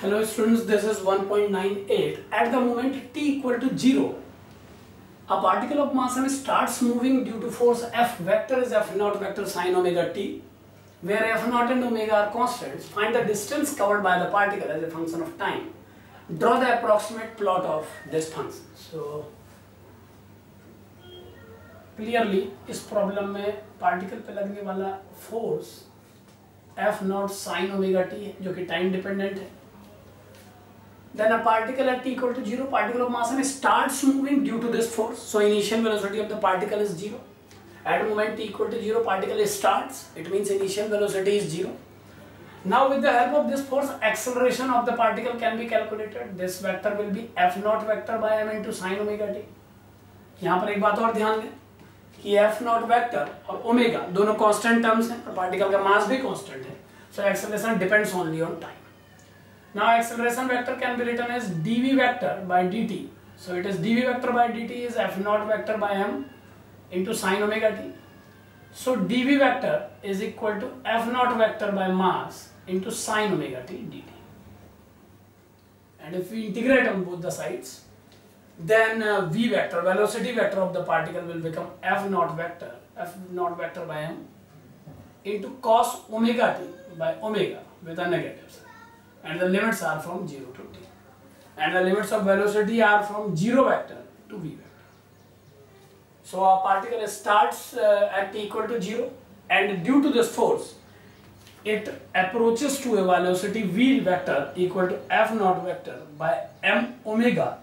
Hello students, this is 1.98. At the moment t equal to 0, a particle of mass m starts moving due to force F vector is F naught vector sine omega t, where F naught and omega are constants. Find the distance covered by the particle as a function of time. Draw the approximate plot of this function. So clearly इस problem में particle पे लगने वाला force F naught sin omega t है जो कि time dependent है. Then a particle at t equal to 0, particle of mass m starts moving due to this force. So initial velocity of the particle is 0. At moment t equal to 0, particle starts. It means initial velocity is 0. Now with the help of this force, acceleration of the particle can be calculated. This vector will be f naught vector by m into sin omega t. यहाँ पर एक बात और ध्यान दें कि f naught vector और omega दोनों constant terms हैं और particle का mass भी constant है. So acceleration depends only on time. Now acceleration vector can be written as dv vector by dt. So it is dv vector by dt is f naught vector by m into sin omega t. So dv vector is equal to f naught vector by mass into sin omega t dt. And if we integrate on both the sides, then v vector, velocity vector of the particle will become f naught vector by m into cos omega t by omega with a negative sign. And the limits are from 0 to t. And the limits of velocity are from 0 vector to v vector. So a particle starts at t equal to 0, and due to this force, it approaches to a velocity v vector equal to f naught vector by m omega.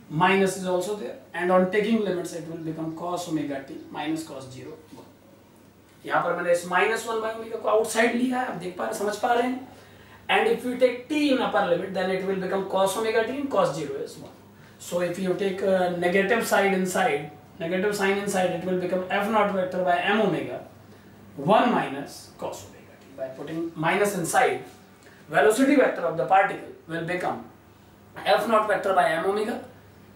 Minus is also there, and on taking limits it will become cos omega t minus cos 0 1. यहाँ पर मैंने इस minus 1 by omega को outside लिया है, आप देख पा रहे, समझ पा रहे हैं. And if you take t in upper limit, then it will become cos omega t and cos 0 is 1. So if you take a negative side inside, negative sign inside, it will become f naught vector by m omega 1 minus cos omega t. By putting minus inside, velocity vector of the particle will become f naught vector by m omega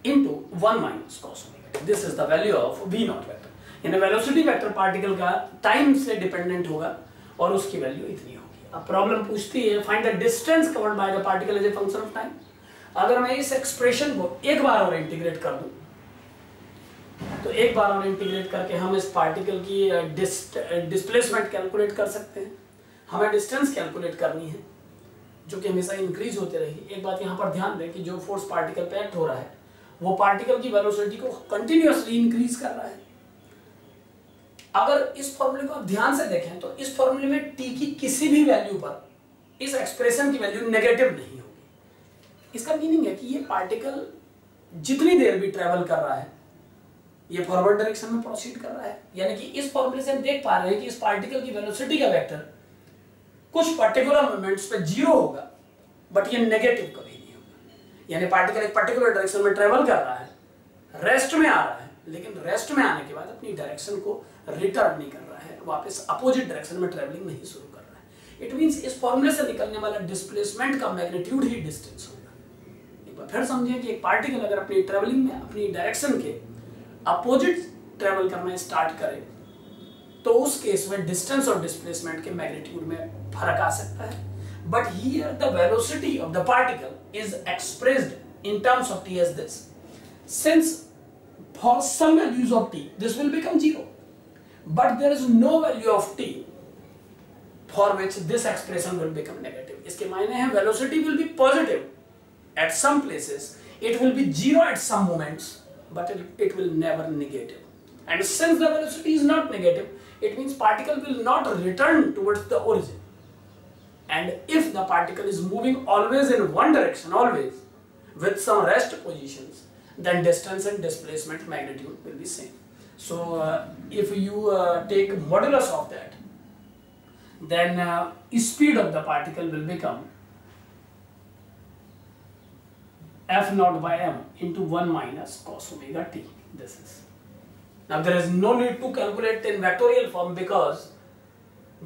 into 1 minus cos omega t. This is the value of v naught vector. यानी velocity vector particle का time से dependent होगा और उसकी value इतनी होगी. अब problem पूछती है find the distance covered by the particle as a function of time. अगर मैं इस एक्सप्रेशन को एक बार और इंटीग्रेट कर दूं, तो एक बार और इंटीग्रेट करके हम इस पार्टिकल की डिस्प्लेसमेंट कैलकुलेट कर सकते हैं. हमें डिस्टेंस कैलकुलेट करनी है जो कि हमेशा इंक्रीज होते रहेगी. एक बात यहाँ पर ध्यान दें कि जो फोर्स पार्टिकल पे एक्ट हो रहा है वो पार्टिकल की वेलोसिटी को कंटिन्यूअसली इंक्रीज कर रहा है. अगर इस फॉर्मूले को आप ध्यान से देखें तो इस फॉर्मूले में t की किसी भी वैल्यू पर इस एक्सप्रेशन की वैल्यू नेगेटिव नहीं होगी. इसका मीनिंग है कि ये पार्टिकल जितनी देर भी ट्रेवल कर रहा है ये फॉरवर्ड डायरेक्शन में प्रोसीड कर रहा है. यानी कि इस फॉर्मूले से हम देख पा रहे हैं कि इस पार्टिकल की वेलोसिटी का वेक्टर कुछ पर्टिकुलर मोमेंट्स पे 0 होगा, बट ये नेगेटिव कभी नहीं होगा. यानी पार्टिकल एक पर्टिकुलर डायरेक्शन में ट्रेवल कर रहा है, रेस्ट में आ रहा है, लेकिन रेस्ट में आने के बाद अपनी डायरेक्शन को रिटर्न नहीं कर रहा है, वापस अपोजिट डायरेक्शन में ट्रैवलिंग नहीं शुरू कर रहा है. इट मींस इस फॉर्मूले से निकलने वाला डिस्प्लेसमेंट का मैग्नीट्यूड ही डिस्टेंस होगा. एक बार फिर समझिए कि एक पार्टिकल अगर अपनी ट्रैवलिंग में अपनी डायरेक्शन के अपोजिट ट्रैवल करना स्टार्ट करे तो उस केस में डिस्टेंस और डिस्प्लेसमेंट के मैग्नीट्यूड में फर्क आ सकता है. But here the velocity of the particle is expressed in terms of t as this. Since for some values of t this will become 0, but there is no value of t for which this expression will become negative. इसके मायने हैं velocity will be positive at some places, it will be 0 at some moments, but it will never negative. And since the velocity is not negative, it means particle will not return towards the origin. And if the particle is moving always in one direction, always with some rest positions, then distance and displacement magnitude will be same. So if you take modulus of that, then speed of the particle will become f naught by m into 1 minus cos omega t. This is. Now there is no need to calculate in vectorial form because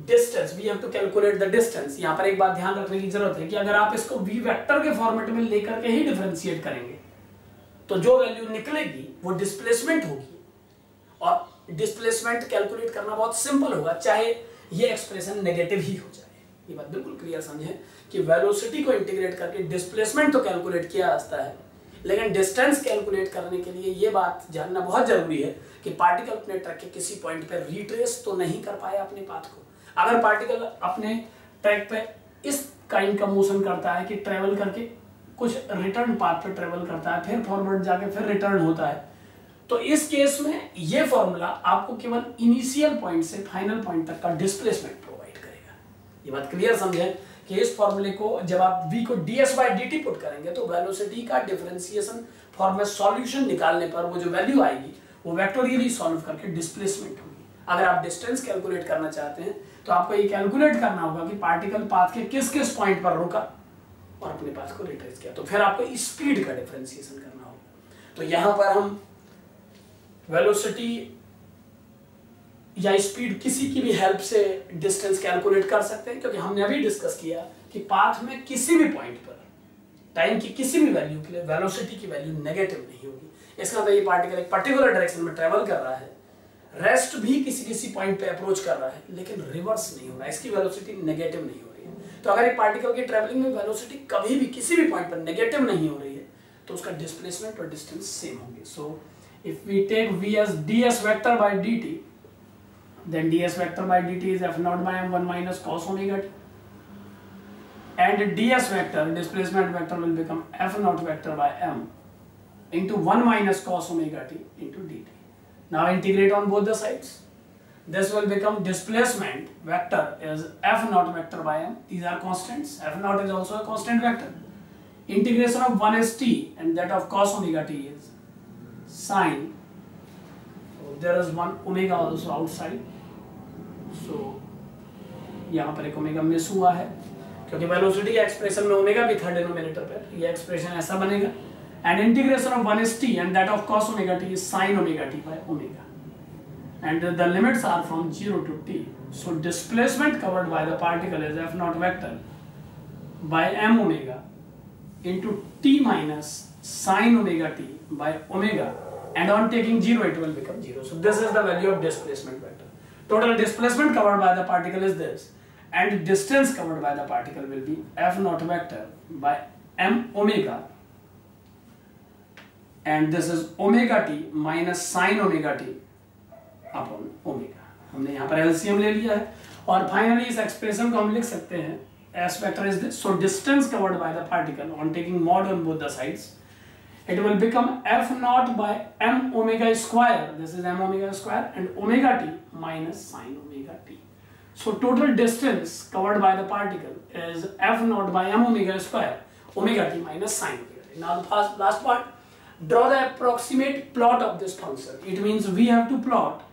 distance, we have to calculate the distance. यहाँ पर एक बात ध्यान रखने की जरूरत है कि अगर आप इसको v वेक्टर के फॉर्मेट में लेकर के ही डिफरेंशिएट करेंगे तो जो वैल्यू निकलेगी वो डिस्प्लेसमेंट होगी. और डिस्प्लेसमेंट कैलकुलेट करना बहुत सिंपल होगा, चाहे ये एक्सप्रेशन नेगेटिव ही हो जाए. ये बात बिल्कुल क्लियर समझें कि वेलोसिटी को इंटीग्रेट करके डिस्प्लेसमेंट तो कैलकुलेट किया जाता है, लेकिन डिस्टेंस कैलकुलेट करने के लिए ये बात जानना बहुत जरूरी है कि पार्टिकल अपने ट्रैक के किसी पॉइंट पर रिट्रेस तो नहीं कर पाया अपने पाथ को। अगर पार्टिकल अपने ट्रैक पे इस काइंड का मोशन करता है कि ट्रेवल करके कुछ रिटर्न पाथ पे ट्रेवल करता है, फिर फॉरवर्ड जाके फिर रिटर्न होता है, तो इस केस में ये फॉर्मूला आपको केवल इनिशियल पॉइंट से फाइनल पॉइंट तक का डिस्प्लेसमेंट प्रोवाइड करेगा। ये बात क्लियर समझें कि इस फॉर्मूले को जब आप v को ds/dt पुट करेंगे तो वेलोसिटी का डिफरेंशिएशन फॉर्म में सॉल्यूशन निकालने पर वो जो वैल्यू आएगी वो वेक्टोरियली सॉल्व करके डिस्प्लेसमेंट होगी। अगर आप डिस्टेंस कैलकुलेट करना चाहते हैं तो आपको ये कैलकुलेट करना होगा कि पार्टिकल पाथ के किस किस पॉइंट पर रुका और अपने पाथ को रिट्रेस किया, तो फिर आपको स्पीड का डिफरेंशिएशन करना होगा। तो यहां पर हम वेलोसिटी या स्पीड किसी की भी हेल्प से डिस्टेंस कैलकुलेट कर सकते हैं, क्योंकि हमने अभी डिस्कस किया कि पाथ में किसी भी पॉइंट पर टाइम की किसी भी वैल्यू के लिए वेलोसिटी की वैल्यू नेगेटिव नहीं होगी। इसका मतलब ये पार्टिकल एक पर्टिकुलर डायरेक्शन में ट्रेवल कर रहा है, रेस्ट भी किसी पॉइंट पे अप्रोच कर रहा है, लेकिन रिवर्स नहीं हो रहा है, इसकी वेलोसिटी नेगेटिव नहीं हो रही है। तो अगर एक पार्टिकल की ट्रेवलिंग में वेलोसिटी कभी भी किसी भी पॉइंट पर नेगेटिव नहीं हो रही है तो उसका डिस्प्लेसमेंट और डिस्टेंस सेम होंगे। सो if we take v as ds vector by dt, then ds vector by dt is f naught by m 1 minus cos omega t, and ds vector displacement vector will become f naught vector by m into 1 minus cos omega t into dt. Now integrate on both the sides. This will become displacement vector is f naught vector by m. These are constants. F naught is also a constant vector. Integration of 1 is t and that of cos omega t is sine. So there is one omega also outside. So यहाँ पर एक omega miss हुआ है क्योंकि velocity के expression में omega भी था डिनोमिनेटर पर, ये एक्सप्रेशन ऐसा बनेगा and integration of 1 is t and that of cos omega t is sin omega t by omega, and the limits are from 0 to t. So displacement covered by the particle is f naught vector by m omega into t minus sin omega t by omega, and on taking 0 it will become 0. So this is the value of displacement vector. Total displacement covered by the particle is this, and distance covered by the particle will be f naught vector by m omega, and this is omega t minus sin omega t upon omega. हमने यहाँ पर LCM ले लिया है और finally इस expression को हम लिख सकते हैं s vector is this. So distance covered by the particle on taking mod on both the sides, it will become f naught by m omega square. This is m omega square and omega t minus sin omega t. So total distance covered by the particle is f naught by m omega square omega t minus sin omega t. Now the last part, draw the approximate plot of this function. It means we have to plot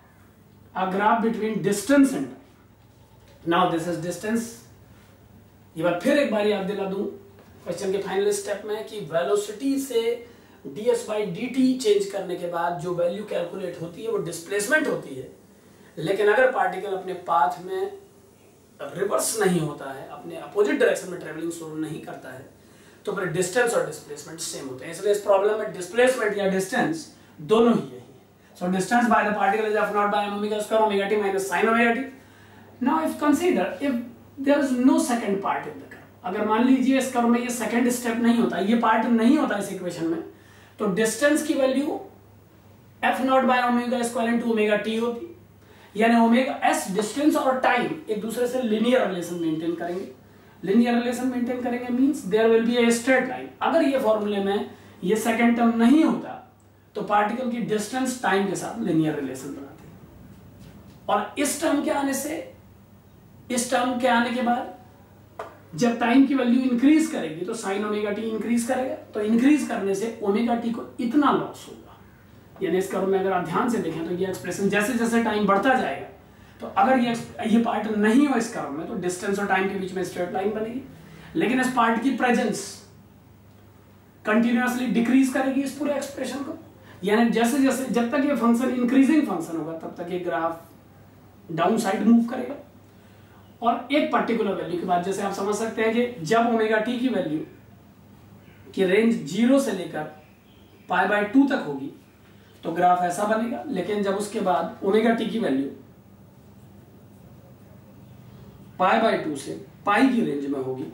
a graph between distance and time. Now this is distance. ये बात फिर एक बार याद दिला दूं question के final step में कि वेलोसिटी से ds/dt चेंज करने के बाद जो वैल्यू कैलकुलेट होती है वो डिस्प्लेसमेंट होती है, लेकिन अगर पार्टिकल अपने पाथ में रिवर्स नहीं होता है, अपने अपोजिट डायरेक्शन में ट्रेवलिंग शुरू नहीं करता है, तो फिर डिस्टेंस और डिस्प्लेसमेंट सेम होते हैं। इसलिए इस प्रॉब्लम में डिस्प्लेसमेंट या डिस्टेंस दोनों ही है। So distance by the particle is f naught by m omega square omega t minus sin omega t. Now if consider if there is no second part in the curve, अगर मान लीजिए इस curve में ये second step नहीं होता, ये part नहीं होता इस इक्वेशन में, तो डिस्टेंस की value f naught by omega square into omega t होती, यानी ओमेगा s डिस्टेंस और टाइम एक दूसरे से लिनियर रिलेशन मेंटेन करेंगे। लिनियर रिलेशन मेंटेन करेंगे means there will be a straight line. अगर ये फॉर्मूले में ये सेकंड टर्म नहीं होता तो पार्टिकल की डिस्टेंस टाइम के साथ लिनियर रिलेशन बनाती है, और इस टर्म के आने के बाद जब टाइम की वैल्यू इंक्रीज करेगी तो साइन ओमेगा टी इंक्रीज करेगा, तो इंक्रीज करने से ओमेगा टी को इतना लॉस होगा। यानी इस कर्व में अगर आप ध्यान से देखें तो ये एक्सप्रेशन जैसे जैसे टाइम बढ़ता जाएगा, तो अगर ये पार्ट नहीं हो इस कर्व में तो डिस्टेंस और टाइम के बीच में स्ट्रेट लाइन बनेगी, लेकिन इस पार्ट की प्रेजेंस कंटिन्यूअसली डिक्रीज करेगी इस पूरे एक्सप्रेशन को। यानी जैसे जैसे जब तक ये फंक्शन इंक्रीजिंग फंक्शन होगा तब तक ये ग्राफ डाउन साइड मूव करेगा, और एक पर्टिकुलर वैल्यू के बाद जैसे आप समझ सकते हैं कि जब ओमेगा टी की वैल्यू की रेंज 0 से लेकर π/2 तक होगी तो ग्राफ ऐसा बनेगा, लेकिन जब उसके बाद ओमेगा टी की वैल्यू π/2 से पाई की रेंज में होगी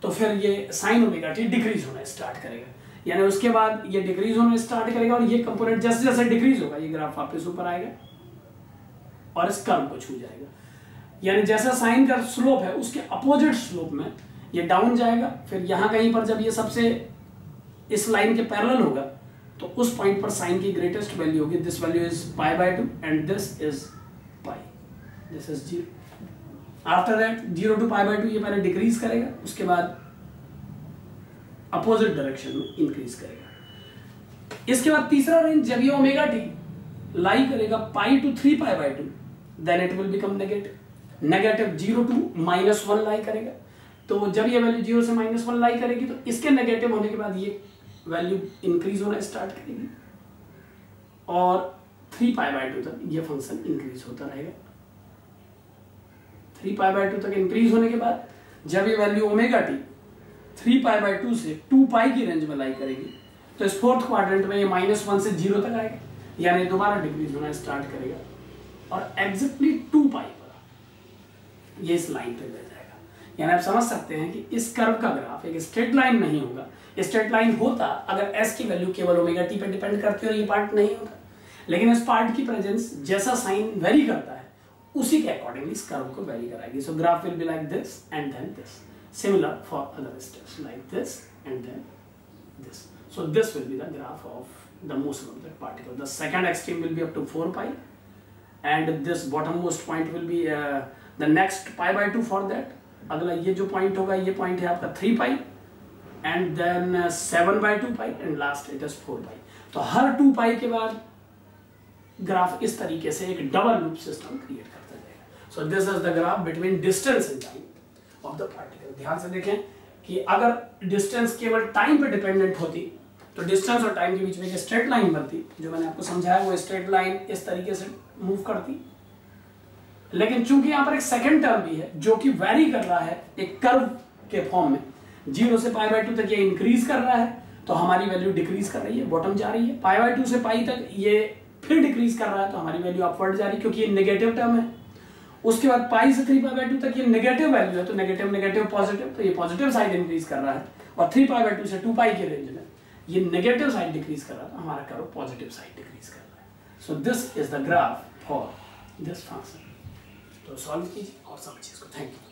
तो फिर ये साइन ओमेगा टी डिक्रीज होना स्टार्ट करेगा, यानी उसके बाद ये डिक्रीज होना स्टार्ट करेगा और ये कंपोनेंट जैसे जैसे डिक्रीज होगा ये ग्राफ वापस ऊपर आएगा और इस कर्व को छू जाएगा। यानी जैसा साइन का स्लोप है उसके अपोजिट स्लोप में ये डाउन जाएगा, फिर यहाँ कहीं पर जब ये सबसे इस लाइन के पैरेलल होगा तो उस पॉइंट पर साइन की ग्रेटेस्ट वैल्यू होगी, this value is pi by 2 and this is pi, this is 0। After that 0 to pi by 2 ये पहले डिक्रीज करेगा, उसके बाद अपोजिट डायरेक्शन में इंक्रीज करेगा। इसके बाद तीसरा रेंज जब ये ओमेगा टी लाई करेगा pi to 3 pi by 2 then it will become negative, negative 0 to -1 lie करेगा। तो जब ये वैल्यू 0 से -1 लाई करेगी तो इसके नेगेटिव होने के बाद ये वैल्यू इंक्रीज होना स्टार्ट करेगी और 3 पाई बाय 2 तक ये फंक्शन इंक्रीज होता रहेगा। 3 पाई बाय 2 तक इंक्रीज होने के बाद जब ये value omega T 3 pi by 2 से 2 पाई की रेंज में लाई करेगी तो इस फोर्थ क्वाड्रेंट में ये -1 से 0 तक आएगा, यानी दोबारा डिक्रीज होना स्टार्ट करेगा और एग्जैक्टली 2 पाई पर ये इस लाइन पे रह जाएगा। यानी आप समझ सकते हैं कि इस कर्व का ग्राफ एक स्ट्रेट लाइन नहीं होगा। स्ट्रेट लाइन होता अगर s की वैल्यू केवल ओमेगा टी पे डिपेंड करती हो, ये पार्ट नहीं होता, लेकिन इस पार्ट की प्रेजेंस जैसा साइन वेरी करता है उसी के अकॉर्डिंगली इस कर्व को वेरी कराएगी। So graph will be like this and then this, similar for other steps like this and then this. So this will be the graph of the motion of that particle. The second extreme will be up to 4 pi and this bottommost point will be the next pi by 2 for that. अगला ये जो point होगा ये point है आपका 3 pi and then 7 by 2 pi and last it is 4 pi. तो हर 2 pi के बाद ग्राफ इस तरीके से एक डबल लूप सिस्टम क्रिएट करता जाएगा। So this is the graph between distance and time of the particle. ध्यान से देखें कि अगर डिस्टेंस केवल टाइम पे डिपेंडेंट होती तो डिस्टेंस और टाइम के बीच में एक स्ट्रेट लाइन बनती, जो मैंने आपको समझाया वो स्ट्रेट लाइन इस तरीके से मूव करती। लेकिन चूंकि यहाँ पर एक सेकंड टर्म भी है जो कि वैरी कर रहा है एक कर्व के फॉर्म में, 0 से पाई बाय 2 तक ये इंक्रीज कर रहा है तो हमारी वैल्यू डिक्रीज कर रही है, बॉटम जा रही है। पाई बाय 2 से पाई तक ये फिर डिक्रीज कर रहा है तो हमारी वैल्यू अपवर्ड जा रही है क्योंकि ये नेगेटिव टर्म है। उसके बाद पाई से 3 पाई बाय 2 तक ये नेगेटिव वैल्यू है तो नेगेटिव नेगेटिव पॉजिटिव, तो ये पॉजिटिव साइड इंक्रीज कर रहा है और 3 पाई बाय 2 से 2 पाई के रेंज में ये नेगेटिव साइड डिक्रीज कर रहा है तो हमारा कर्व पॉजिटिव साइड डिक्रीज कर रहा है। So this is the graph for this function. तो सॉल्व कीजिए और समझिए इसको। Thank you.